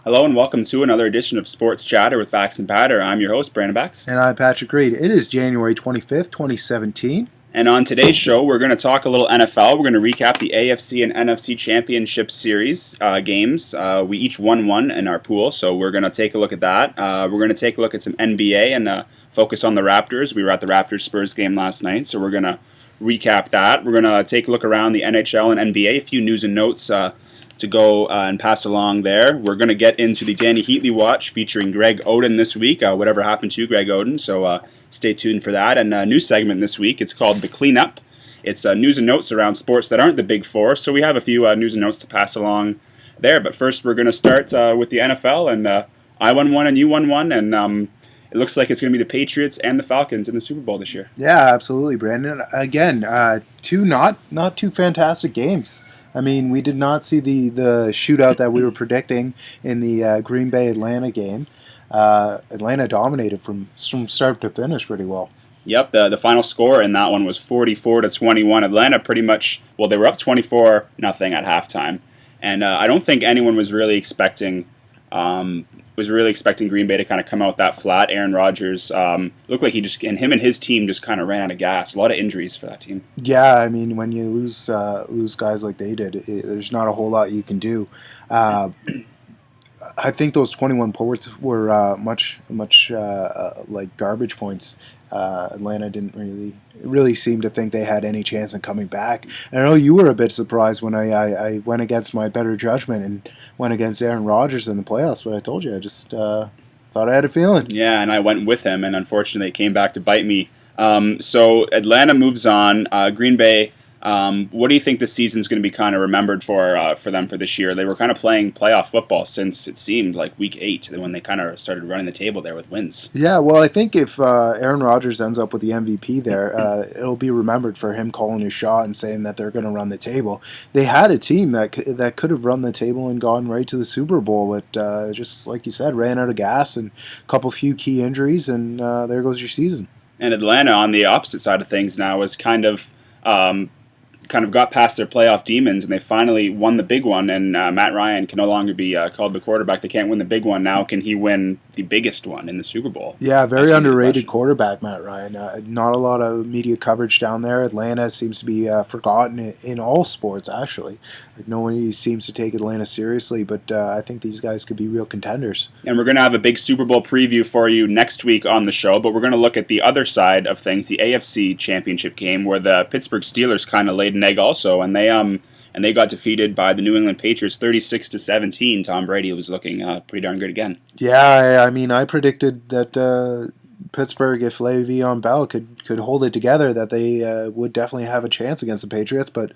Hello and welcome to another edition of Sports Chatter with Bax and Patter. I'm your host, Brandon Bax. And I'm Patrick Reed. It is January 25th, 2017. And on today's show, we're going to talk a little NFL. We're going to recap the AFC and NFC Championship Series games. We each won one in our pool, so we're going to take a look at that. We're going to take a look at some NBA and focus on the Raptors. We were at the Raptors-Spurs game last night, so we're going to recap that. We're going to take a look around the NHL and NBA, a few news and notes to go and pass along there. We're going to get into the Danny Heatley Watch featuring Greg Oden this week, whatever happened to Greg Oden, so stay tuned for that. And a new segment this week, it's called The Cleanup. It's news and notes around sports that aren't the big four, so we have a few news and notes to pass along there. But first, we're going to start with the NFL, and I won one and you won one, and it looks like it's going to be the Patriots and the Falcons in the Super Bowl this year. Yeah, absolutely, Brandon. Again, two not too fantastic games. I mean, we did not see the shootout that we were predicting in the Green Bay-Atlanta game. Atlanta dominated from start to finish pretty well. Yep, the final score in that one was 44-21. Atlanta pretty much, well, they were up 24-0 at halftime, and I don't think anyone was really expecting Green Bay to kind of come out that flat. Aaron Rodgers looked like him and his team just kind of ran out of gas. A lot of injuries for that team. Yeah, I mean, when you lose guys like they did, there's not a whole lot you can do. I think those 21 points were much like garbage points. Atlanta didn't really seem to think they had any chance in coming back. And I know you were a bit surprised when I went against my better judgment and went against Aaron Rodgers in the playoffs, but I told you, I just thought I had a feeling. Yeah, and I went with him, and unfortunately it came back to bite me. So Atlanta moves on. Green Bay, what do you think this season's going to be kind of remembered for them for this year? They were kind of playing playoff football since it seemed like week 8 when they kind of started running the table there with wins. Yeah, well, I think if Aaron Rodgers ends up with the MVP there, it'll be remembered for him calling his shot and saying that they're going to run the table. They had a team that could have run the table and gone right to the Super Bowl, but just like you said, ran out of gas and a few key injuries, and there goes your season. And Atlanta, on the opposite side of things now, is kind of got past their playoff demons, and they finally won the big one, and Matt Ryan can no longer be called the quarterback. They can't win the big one now. Can he win the biggest one in the Super Bowl? Yeah, very underrated quarterback, Matt Ryan. Not a lot of media coverage down there. Atlanta seems to be forgotten in all sports, actually. Like, no one seems to take Atlanta seriously, but I think these guys could be real contenders. And we're going to have a big Super Bowl preview for you next week on the show, but we're going to look at the other side of things, the AFC Championship game, where the Pittsburgh Steelers kind of laid an egg also, and they got defeated by the New England Patriots 36-17. Tom Brady was looking pretty darn good again. Yeah, I mean, I predicted that Pittsburgh, if Le'Veon Bell could hold it together, that they would definitely have a chance against the Patriots. But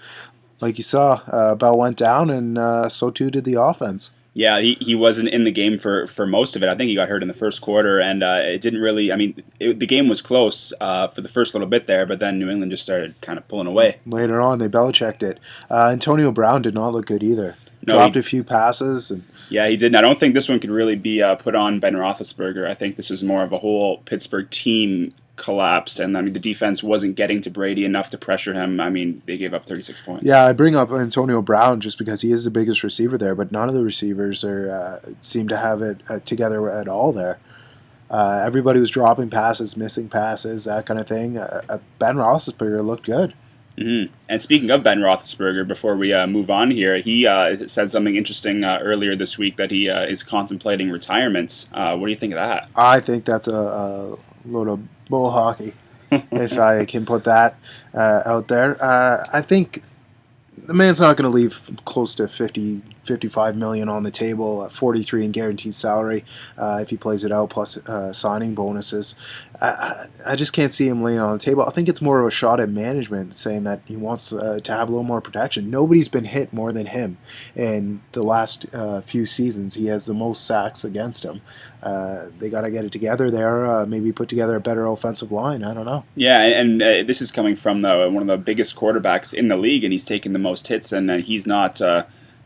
like you saw, Bell went down, and so too did the offense. Yeah, he wasn't in the game for most of it. I think he got hurt in the first quarter, and it didn't really. I mean, the game was close for the first little bit there, but then New England just started kind of pulling away. Later on, they Belichicked it. Antonio Brown did not look good either. Dropped a few passes. Yeah, he didn't. I don't think this one could really be put on Ben Roethlisberger. I think this is more of a whole Pittsburgh team collapse, and I mean the defense wasn't getting to Brady enough to pressure him. I mean, they gave up 36 points. Yeah, I bring up Antonio Brown just because he is the biggest receiver there, but none of the receivers seem to have it together at all there. Everybody was dropping passes, missing passes, that kind of thing. Ben Roethlisberger looked good. Mm-hmm. And speaking of Ben Roethlisberger, before we move on here, he said something interesting earlier this week that he is contemplating retirement. What do you think of that? I think that's a load of bull hockey, if I can put that out there. I think the man's not going to leave close to 55 million on the table, at 43 in guaranteed salary if he plays it out, plus signing bonuses. I just can't see him laying on the table. I think it's more of a shot at management, saying that he wants to have a little more protection. Nobody's been hit more than him in the last few seasons. He has the most sacks against him. They got to get it together there, maybe put together a better offensive line. I don't know. Yeah, and this is coming from one of the biggest quarterbacks in the league, and he's taken the most hits, and he's not...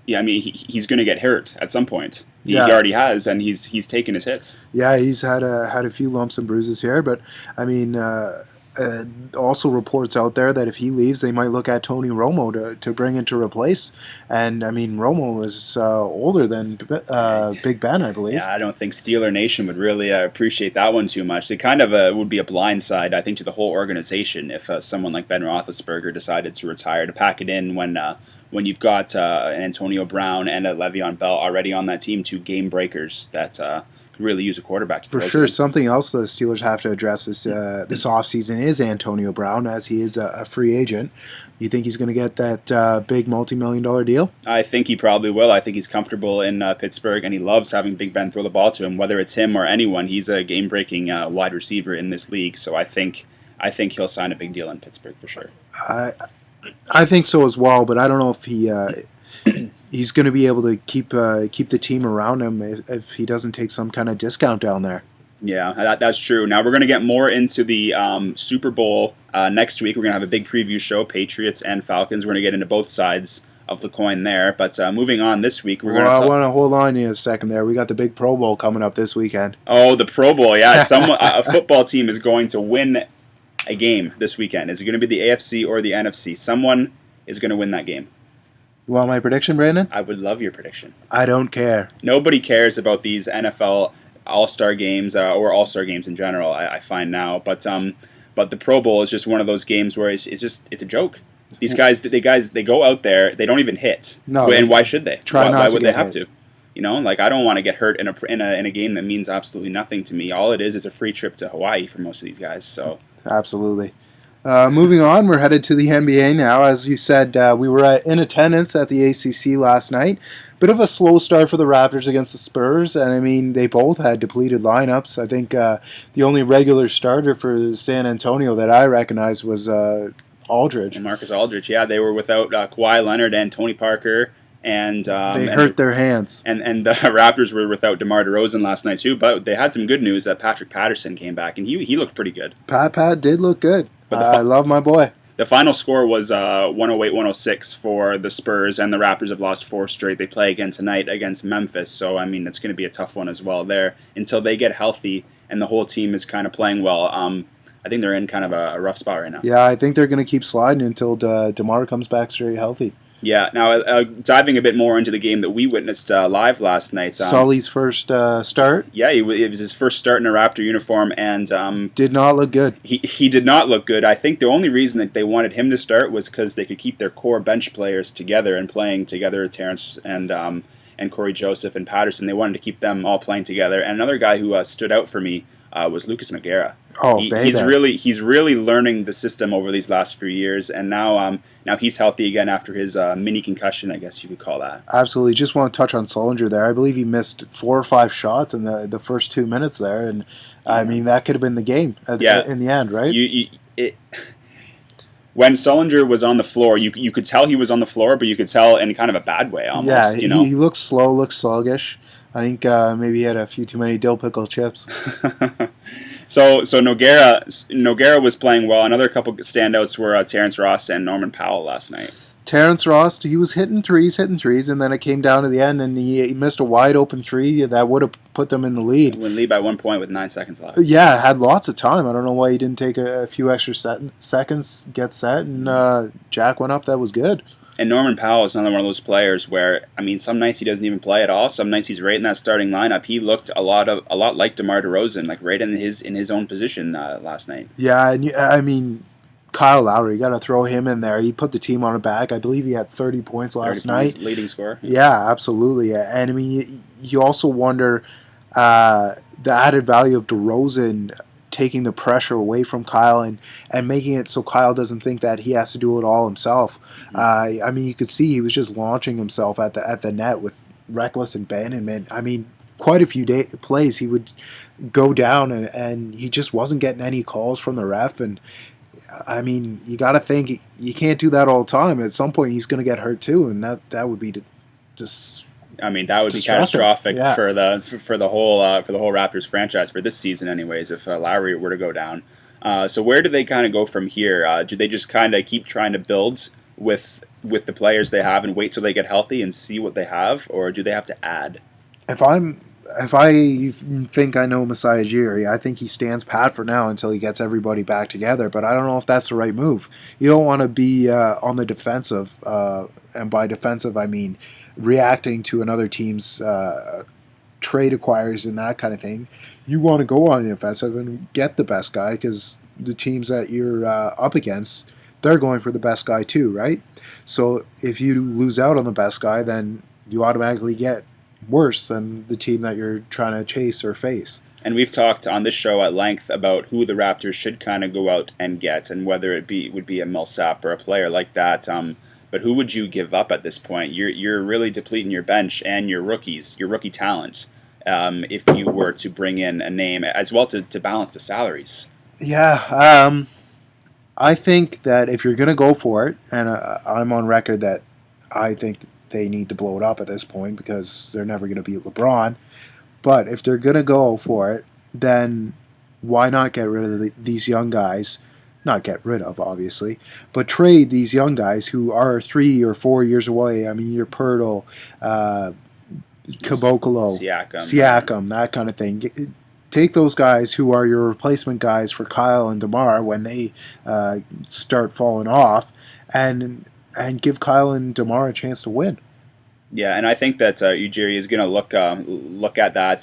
I mean, he's going to get hurt at some point. He already has, and he's taken his hits. Yeah, he's had a few lumps and bruises here, but I mean, Also reports out there that if he leaves, they might look at Tony Romo to bring in to replace. And I mean, Romo is older than Big Ben, I believe. Yeah, I don't think Steeler Nation would really appreciate that one too much. It kind of would be a blindside, I think, to the whole organization if someone like Ben Roethlisberger decided to retire, to pack it in when you've got an Antonio Brown and a Le'Veon Bell already on that team, two game breakers that could really use a quarterback. For sure, something else the Steelers have to address this offseason is Antonio Brown, as he is a free agent. You think he's going to get that big multi-million-dollar deal? I think he probably will. I think he's comfortable in Pittsburgh, and he loves having Big Ben throw the ball to him. Whether it's him or anyone, he's a game-breaking wide receiver in this league. So I think he'll sign a big deal in Pittsburgh for sure. I think so as well, but I don't know if he's going to be able to keep the team around him if he doesn't take some kind of discount down there. Yeah, that's true. Now we're going to get more into the Super Bowl next week. We're going to have a big preview show, Patriots and Falcons. We're going to get into both sides of the coin there. But moving on this week, we're going to... I want to hold on to a second there. We got the big Pro Bowl coming up this weekend. Oh, the Pro Bowl, yeah. A football team is going to win a game this weekend. Is it going to be the AFC or the NFC? Someone is going to win that game. You want my prediction, Brandon? I would love your prediction. I don't care. Nobody cares about these NFL All-Star games or All-Star games in general, I find now. But the Pro Bowl is just one of those games where it's a joke. These guys, they go out there, they don't even hit. No, and why should they? Why would they have hit. to? You know, like I don't want to get hurt in a game that means absolutely nothing to me. All it is a free trip to Hawaii for most of these guys. So absolutely. Moving on, we're headed to the NBA now. As you said, we were in attendance at the ACC last night. Bit of a slow start for the Raptors against the Spurs, and I mean, they both had depleted lineups. I think the only regular starter for San Antonio that I recognized was Aldridge. And Marcus Aldridge, yeah, they were without Kawhi Leonard and Tony Parker. And they hurt their hands. And the Raptors were without DeMar DeRozan last night too, but they had some good news that Patrick Patterson came back, and he looked pretty good. Pat did look good. But I love my boy. The final score was 108-106 for the Spurs, and the Raptors have lost 4 straight. They play again tonight against Memphis, so I mean it's going to be a tough one as well there until they get healthy and the whole team is kind of playing well. I think they're in kind of a rough spot right now. Yeah, I think they're going to keep sliding until DeMar comes back straight healthy. Yeah, now diving a bit more into the game that we witnessed live last night. Sully's first start? Yeah, it was his first start in a Raptor uniform, and... did not look good. He did not look good. I think the only reason that they wanted him to start was because they could keep their core bench players together and playing together, Terrence and Corey Joseph and Patterson. They wanted to keep them all playing together. And another guy who stood out for me was Lucas Nogueira. He's really learning the system over these last few years, and now he's healthy again after his mini concussion, I guess you could call that. Absolutely. Just want to touch on Sullinger there. I believe he missed 4 or 5 shots in the first 2 minutes there, and I mean that could have been the game in the end, right? When Sullinger was on the floor, you could tell he was on the floor, but you could tell in kind of a bad way almost. Yeah, you know? He looked slow, looked sluggish. I think maybe he had a few too many dill pickle chips. So Nogueira was playing well. Another couple standouts were Terrence Ross and Norman Powell last night. Terrence Ross, he was hitting threes, and then it came down to the end, and he missed a wide open three that would have put them in the lead. Lead by 1 point with 9 seconds left. Yeah, had lots of time. I don't know why he didn't take a few extra seconds, get set, and Jack went up. That was good. And Norman Powell is another one of those players where, I mean, some nights he doesn't even play at all. Some nights he's right in that starting lineup. He looked a lot like DeMar DeRozan, like right in his own position last night. Yeah, and I mean, Kyle Lowry, you got to throw him in there. He put the team on his back. I believe he had 30 points last night. Leading scorer. Yeah, absolutely. And I mean, you also wonder the added value of DeRozan taking the pressure away from Kyle and making it so Kyle doesn't think that he has to do it all himself. I mean, you could see he was just launching himself at the net with reckless abandonment. I mean, quite a few plays he would go down and he just wasn't getting any calls from the ref. And I mean, you got to think you can't do that all the time. At some point, he's going to get hurt too, and that would be just. I mean, that would be catastrophic for the whole Raptors franchise for this season, anyways. If Lowry were to go down, so where do they kind of go from here? Do they just kind of keep trying to build with the players they have and wait till they get healthy and see what they have, or do they have to add? If I'm if I think I know Masai Ujiri, I think he stands pat for now until he gets everybody back together. But I don't know if that's the right move. You don't want to be on the defensive, and by defensive I mean reacting to another team's trade acquires and that kind of thing. You want to go on the offensive and get the best guy because the teams that you're up against, they're going for the best guy too, right? So if you lose out on the best guy, then you automatically get worse than the team that you're trying to chase or face. And we've talked on this show at length about who the Raptors should kind of go out and get, and whether would be a Millsap or a player like that. But who would you give up at this point? You're really depleting your bench and your rookie talent. If you were to bring in a name as well to balance the salaries. Yeah, I think that if you're going to go for it, and I'm on record that I think they need to blow it up at this point because they're never going to beat LeBron. But if they're going to go for it, then why not get rid of these young guys? Not get rid of, obviously, but trade these young guys who are 3 or 4 years away. I mean, your Pirtle, Caboclo, Siakam, that kind of thing. Take those guys who are your replacement guys for Kyle and DeMar when they start falling off, and give Kyle and DeMar a chance to win. Yeah, and I think that Ujiri is going to look at that.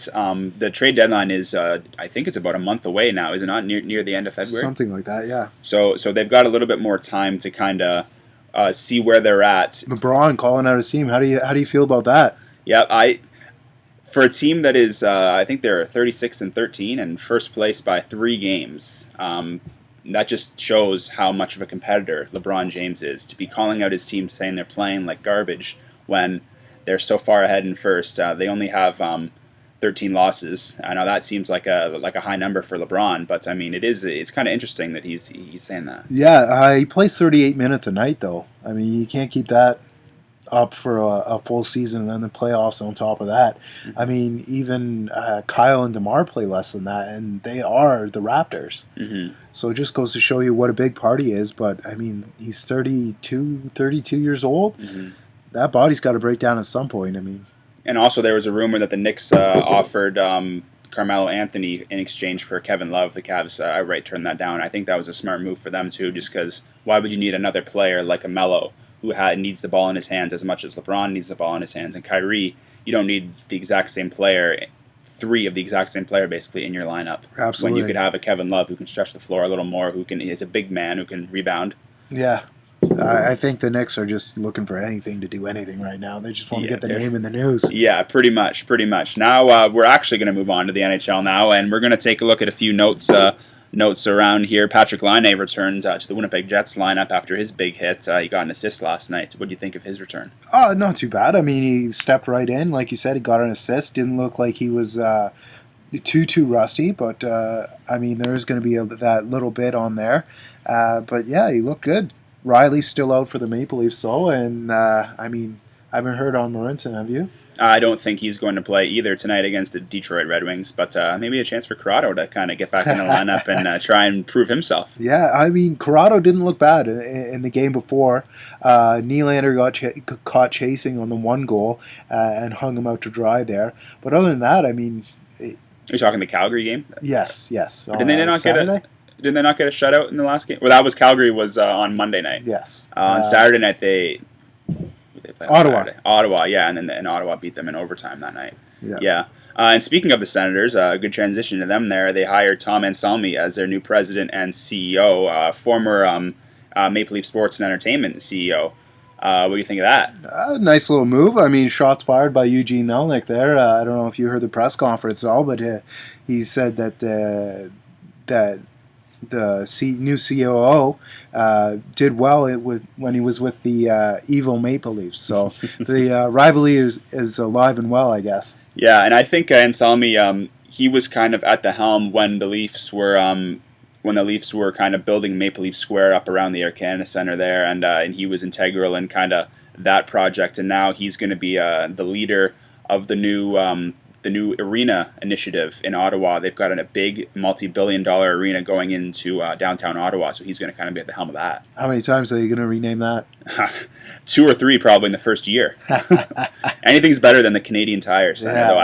The trade deadline is, I think it's about a month away now, is it not? Near the end of February? Something like that, yeah. So they've got a little bit more time to kind of see where they're at. LeBron calling out his team. How do you feel about that? Yeah, for a team that is, I think they're 36-13 and first place by 3 games. That just shows how much of a competitor LeBron James is, to be calling out his team saying they're playing like garbage when they're so far ahead in first. They only have 13 losses. I know that seems like a high number for LeBron, but I mean it's kind of interesting that he's saying that. Yeah, he plays 38 minutes a night though. I mean, you can't keep that up for a full season and then the playoffs on top of that. Mm-hmm. I mean, even Kyle and DeMar play less than that, and they are the Raptors. Mm-hmm. So it just goes to show you what a big part he is. But I mean, he's 32 years old. Mm-hmm. That body's got to break down at some point. I mean, and also there was a rumor that the Knicks offered Carmelo Anthony in exchange for Kevin Love. The Cavs outright turned that down. I think that was a smart move for them too, just because why would you need another player like a Melo who needs the ball in his hands as much as LeBron needs the ball in his hands, and Kyrie, you don't need the exact same player, 3 of the exact same player basically in your lineup. Absolutely. When you could have a Kevin Love who can stretch the floor a little more, is a big man who can rebound. Yeah. I think the Knicks are just looking for anything to do anything right now. They just want to get the name in the news. Yeah, pretty much. Now we're actually going to move on to the NHL now, and we're going to take a look at a few notes around here. Patrick Laine returns to the Winnipeg Jets lineup after his big hit. He got an assist last night. What do you think of his return? Not too bad. I mean, he stepped right in. Like you said, he got an assist. Didn't look like he was too rusty, but I mean, there is going to be that little bit on there. But yeah, he looked good. Riley's still out for the Maple Leafs, though, and I mean, I haven't heard on Marincin, have you? I don't think he's going to play either tonight against the Detroit Red Wings, but maybe a chance for Corrado to kind of get back in the lineup and try and prove himself. Yeah, I mean, Corrado didn't look bad in the game before. Nylander got caught chasing on the one goal and hung him out to dry there. But other than that, I mean... Are you talking the Calgary game? Yes. Didn't they not get a shutout in the last game? Well, Calgary was on Monday night. Yes. On Saturday night, they played Ottawa, yeah, and then Ottawa beat them in overtime that night. Yeah. And speaking of the Senators, a good transition to them there. They hired Tom Anselmi as their new president and CEO, former Maple Leaf Sports and Entertainment CEO. What do you think of that? Nice little move. I mean, shots fired by Eugene Melnyk there. I don't know if you heard the press conference at all, but he said that the new COO did well when he was with the evil Maple Leafs. So the rivalry is alive and well, I guess. Yeah, and I think Anselmi, he was kind of at the helm when the Leafs were kind of building Maple Leaf Square up around the Air Canada Centre there, and he was integral in kind of that project. And now he's going to be the leader of the new the new arena initiative in Ottawa. They've got a big multi-billion-dollar arena going into downtown Ottawa, so he's going to kind of be at the helm of that. How many times are they going to rename that? 2 or 3 probably in the first year. Anything's better than the Canadian Tire Center, though.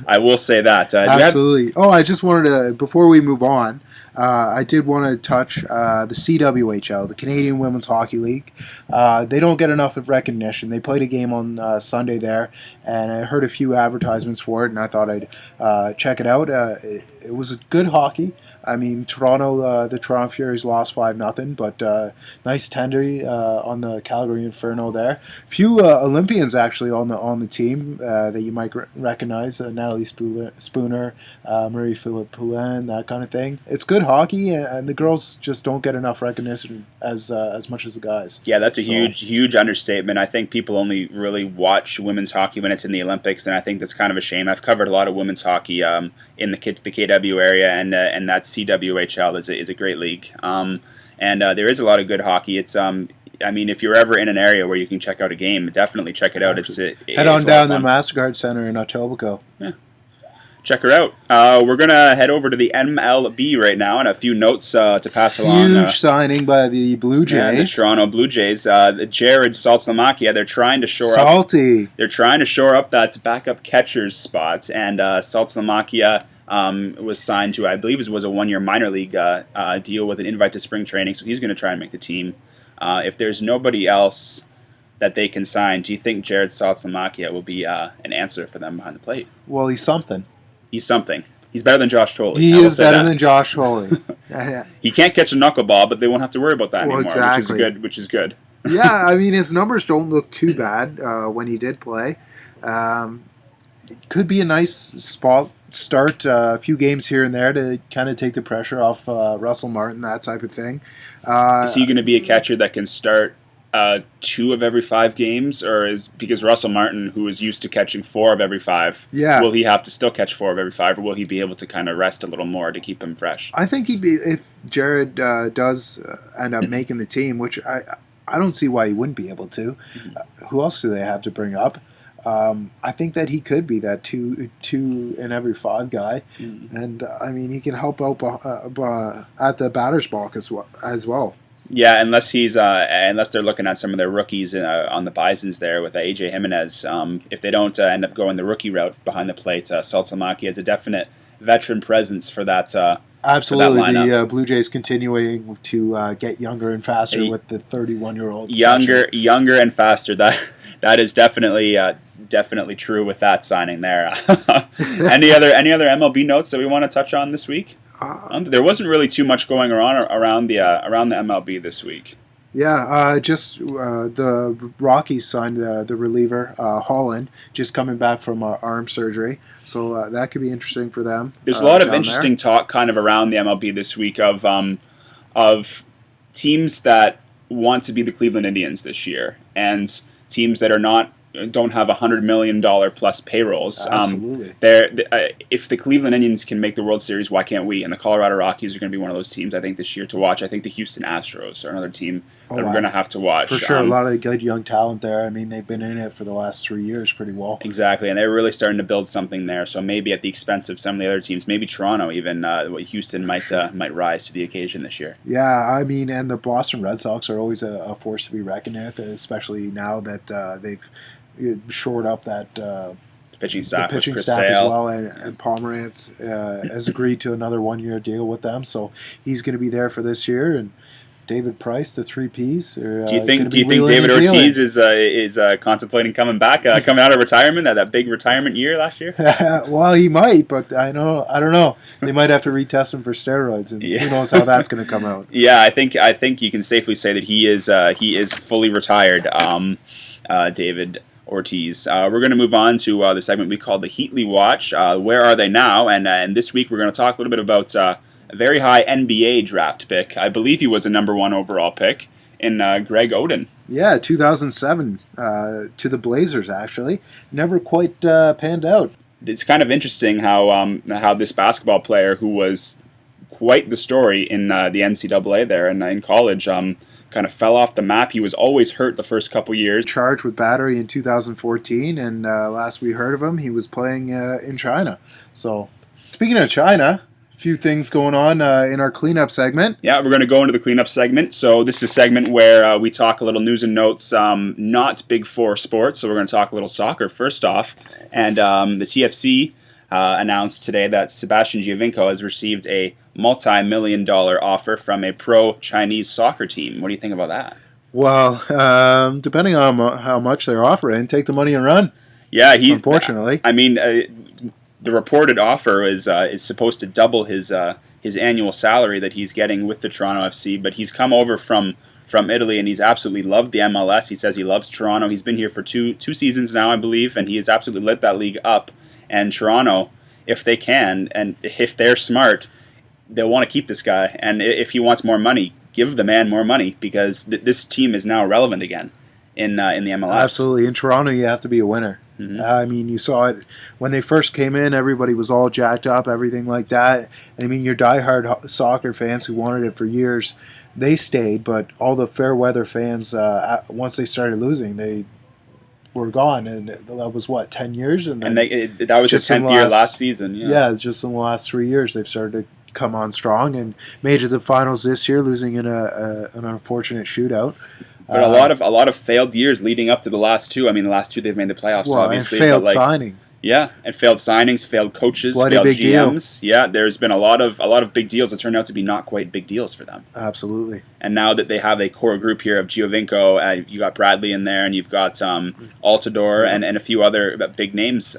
I will say that. Absolutely. I just wanted to, before we move on, I did want to touch the CWHL, the Canadian Women's Hockey League. They don't get enough of recognition. They played a game on Sunday there, and I heard a few advertisements for it, and I thought I'd check it out. It was a good hockey. I mean, the Toronto Furies lost 5-0, but nice tender on the Calgary Inferno there. Few Olympians actually on the team that you might recognize: Natalie Spooner, Marie-Philippe Poulin, that kind of thing. It's good hockey, and the girls just don't get enough recognition as much as the guys. Yeah, that's a huge understatement. I think people only really watch women's hockey when it's in the Olympics, and I think that's kind of a shame. I've covered a lot of women's hockey in the KW area, and that's CWHL is a great league, and there is a lot of good hockey. It's I mean, if you're ever in an area where you can check out a game, definitely check it out. Head on down to the MasterCard Center in Etobicoke. Yeah, check her out. We're gonna head over to the MLB right now, and a few notes to pass along. Huge signing by the Blue Jays. Yeah, the Toronto Blue Jays. Jared Saltzlamakia. They're trying to shore up that backup catcher's spot, and Saltzlamakia was signed to, I believe it was a 1-year minor league deal with an invite to spring training, so he's going to try and make the team. If there's nobody else that they can sign, do you think Jared Saltzlamakia will be an answer for them behind the plate? Well, he's something. He's something. He's better than Josh Tolley. He is better than Josh Tolley. Yeah. He can't catch a knuckleball, but they won't have to worry about that anymore, exactly. which is good. Yeah, I mean, his numbers don't look too bad when he did play. It could be a nice start a few games here and there to kind of take the pressure off Russell Martin, that type of thing. Is he going to be a catcher that can start 2 of every 5 games, or is because Russell Martin, who is used to catching 4 of every 5, will he have to still catch 4 of every 5, or will he be able to kind of rest a little more to keep him fresh? I think he'd be, if Jared does end up making the team, which I don't see why he wouldn't be able to. Who else do they have to bring up? I think that he could be that 2 in every 5 guy, and I mean he can help out at the batter's box as well. Yeah, unless they're looking at some of their rookies on the Bisons there with AJ Jimenez. If they don't end up going the rookie route behind the plate, Saltzlamakia is a definite veteran presence for that. Absolutely, for that the Blue Jays continuing to get younger and faster with the 31-year-old. Younger and faster. That is definitely true with that signing there. Any other MLB notes that we want to touch on this week? There wasn't really too much going on around the MLB this week. Yeah, just the Rockies signed the reliever Holland, just coming back from arm surgery, so that could be interesting for them. There's a lot of interesting talk kind of around the MLB this week of teams that want to be the Cleveland Indians this year, and teams that don't have $100 million plus payrolls. Absolutely. If the Cleveland Indians can make the World Series, why can't we? And the Colorado Rockies are going to be one of those teams, I think, this year to watch. I think the Houston Astros are another team that we're going to have to watch. For sure, a lot of good young talent there. I mean, they've been in it for the last 3 years pretty well. Exactly, and they're really starting to build something there. So maybe at the expense of some of the other teams, maybe Toronto even, Houston might rise to the occasion this year. Yeah, I mean, and the Boston Red Sox are always a force to be reckoned with, especially now that they've shored up that pitching staff as well, and Pomerantz has agreed to another 1-year deal with them, so he's going to be there for this year. And David Price, the 3 Ps. Do you think David Ortiz is contemplating coming back, coming out of retirement, that big retirement year last year? Well, he might, but I don't know. They might have to retest him for steroids, and who knows how that's going to come out. Yeah, I think you can safely say that he is fully retired. David Ortiz. We're going to move on to the segment we call the Heatley Watch. Where are they now? And this week we're going to talk a little bit about a very high NBA draft pick. I believe he was a number 1 overall pick in Greg Oden. Yeah, 2007 to the Blazers, actually. Never quite panned out. It's kind of interesting how this basketball player who was quite the story in the NCAA there and in college kind kind of fell off the map. He was always hurt the first couple years. Charged with battery in 2014, and last we heard of him, he was playing in China. So, speaking of China, a few things going on in our cleanup segment. Yeah, we're going to go into the cleanup segment. So this is a segment where we talk a little news and notes, not Big Four sports. So we're going to talk a little soccer first off. And the TFC announced today that Sebastian Giovinco has received a multi-million-dollar offer from a pro-Chinese soccer team. What do you think about that? Well, depending on how much they're offering, take the money and run. Yeah, unfortunately. I mean, the reported offer is supposed to double his annual salary that he's getting with the Toronto FC. But he's come over from Italy, and he's absolutely loved the MLS. He says he loves Toronto. He's been here for two seasons now, I believe, and he has absolutely lit that league up. And Toronto, if they can, and if they're smart, they'll want to keep this guy. And if he wants more money, give the man more money, because this team is now relevant again in the MLS. Absolutely. In Toronto, you have to be a winner. Mm-hmm. I mean, you saw it when they first came in. Everybody was all jacked up, everything like that. And I mean, your diehard soccer fans who wanted it for years, they stayed. But all the fair weather fans, once they started losing, they were gone. And that was, 10 years? And that was the 10th year last season. Yeah, just in the last 3 years, they've started to come on strong and made it to the finals this year, losing in an unfortunate shootout. But a lot of failed years leading up to the last two. I mean, the last two they've made the playoffs, obviously. And failed signing. Yeah, and failed signings, failed coaches, failed big GMs. Deal. Yeah, there's been a lot of big deals that turned out to be not quite big deals for them. Absolutely. And now that they have a core group here of Giovinco, you got Bradley in there, and you've got Altidore and a few other big names.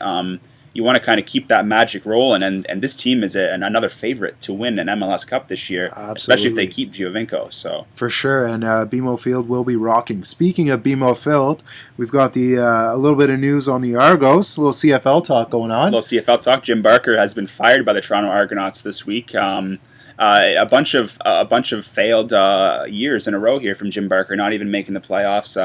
You want to kind of keep that magic rolling, and this team is another favorite to win an MLS Cup this year, Absolutely. Especially if they keep Giovinco. So for sure, and BMO Field will be rocking. Speaking of BMO Field, we've got a little bit of news on the Argos, a little CFL talk going on. A little CFL talk. Jim Barker has been fired by the Toronto Argonauts this week. A bunch of failed years in a row here from Jim Barker, not even making the playoffs.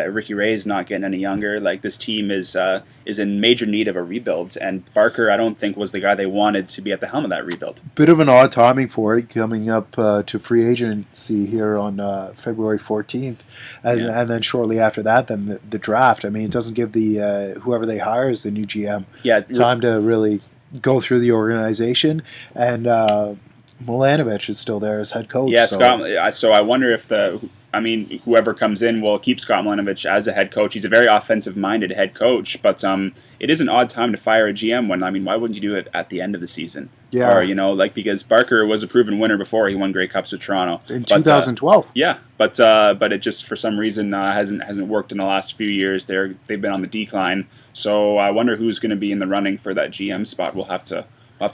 Ricky Ray's not getting any younger. Like, this team is in major need of a rebuild, and Barker, I don't think, was the guy they wanted to be at the helm of that rebuild. Bit of an odd timing for it, coming up to free agency here on February 14th, and then shortly after that, then the draft. I mean, it doesn't give the whoever they hire as the new GM time to really go through the organization, and Milanovic is still there as head coach. Yeah, Scott. So I wonder if whoever comes in will keep Scott Milanovic as a head coach. He's a very offensive-minded head coach, but it is an odd time to fire a GM when, why wouldn't you do it at the end of the season? Yeah. Or, because Barker was a proven winner before he won Grey Cups with Toronto. In 2012. Yeah, but it just, for some reason, hasn't worked in the last few years. They've been on the decline. So I wonder who's going to be in the running for that GM spot. We'll have to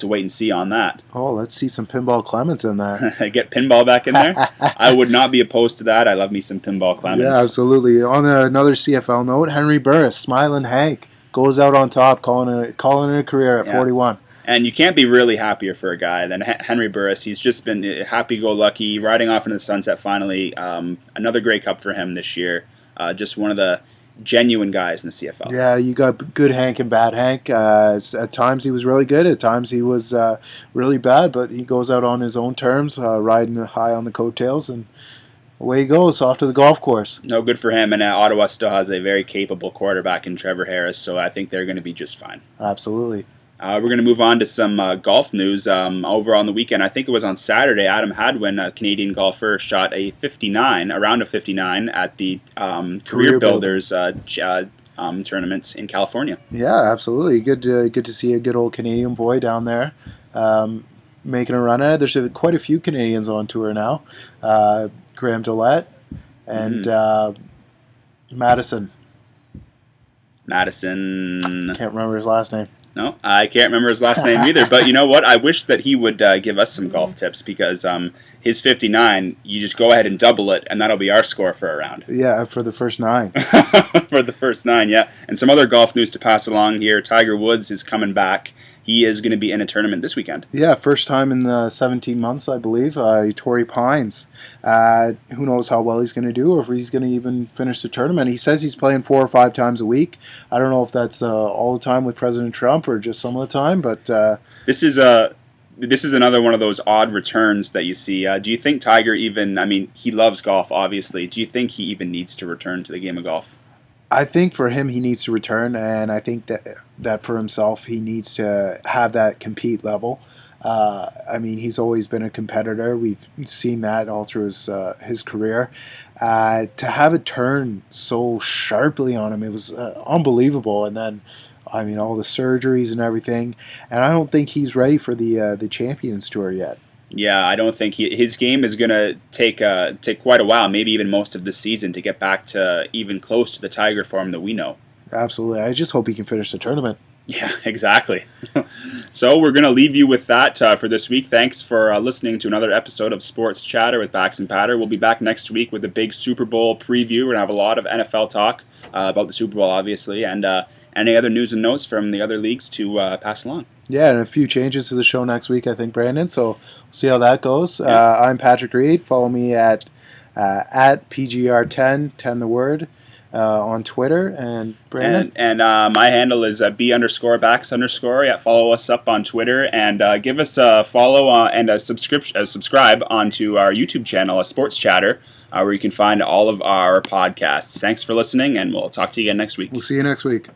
wait and see on that. Oh, let's see some Pinball Clemens in there. Get Pinball back in there? I would not be opposed to that. I love me some Pinball Clemens. Yeah, absolutely. On another CFL note, Henry Burris, Smiling Hank, goes out on top, calling it a career at 41. And you can't be really happier for a guy than Henry Burris. He's just been happy-go-lucky, riding off into the sunset finally. Another Grey Cup for him this year. Just one of the genuine guys in the CFL. Yeah, you got good Hank and bad Hank. At times he was really good. At times he was really bad, but he goes out on his own terms, riding high on the coattails, and away he goes off to the golf course. No, good for him. And Ottawa still has a very capable quarterback in Trevor Harris, so I think they're going to be just fine. Absolutely. We're going to move on to some golf news. Over on the weekend, I think it was on Saturday, Adam Hadwin, a Canadian golfer, shot a round of 59 at the Career Builders tournaments in California. Yeah, absolutely. Good to see a good old Canadian boy down there making a run at it. There's quite a few Canadians on tour now. Graham Dillette and Madison. Can't remember his last name. No, I can't remember his last name either. But you know what? I wish that he would give us some golf tips, because his 59, you just go ahead and double it, and that'll be our score for a round. Yeah, for the first 9. For the first 9, yeah. And some other golf news to pass along here. Tiger Woods is coming back. He is going to be in a tournament this weekend. Yeah, first time in 17 months, I believe. Torrey Pines. Who knows how well he's going to do, or if he's going to even finish the tournament. He says he's playing 4 or 5 times a week. I don't know if that's all the time with President Trump or just some of the time, but this is a this is another one of those odd returns that you see. Do you think Tiger even? I mean, he loves golf, obviously. Do you think he even needs to return to the game of golf? I think for him, he needs to return, and I think that for himself, he needs to have that compete level. I mean, he's always been a competitor. We've seen that all through his career. To have it turn so sharply on him, it was unbelievable. And then, I mean, all the surgeries and everything. And I don't think he's ready for the Champions Tour yet. Yeah, I don't think his game is going to take quite a while, maybe even most of the season, to get back to even close to the Tiger form that we know. Absolutely. I just hope he can finish the tournament. Yeah, exactly. So we're going to leave you with that for this week. Thanks for listening to another episode of Sports Chatter with Bax and Patter. We'll be back next week with a big Super Bowl preview. We're going to have a lot of NFL talk about the Super Bowl, obviously, and any other news and notes from the other leagues to pass along. Yeah, and a few changes to the show next week, I think, Brandon. So we'll see how that goes. Yeah. I'm Patrick Reed. Follow me at PGR10, 10 the word, on Twitter. And Brandon? And my handle is B_Bax_. Yeah, follow us up on Twitter and give us a follow and a subscribe onto our YouTube channel, Sports Chatter, where you can find all of our podcasts. Thanks for listening, and we'll talk to you again next week. We'll see you next week.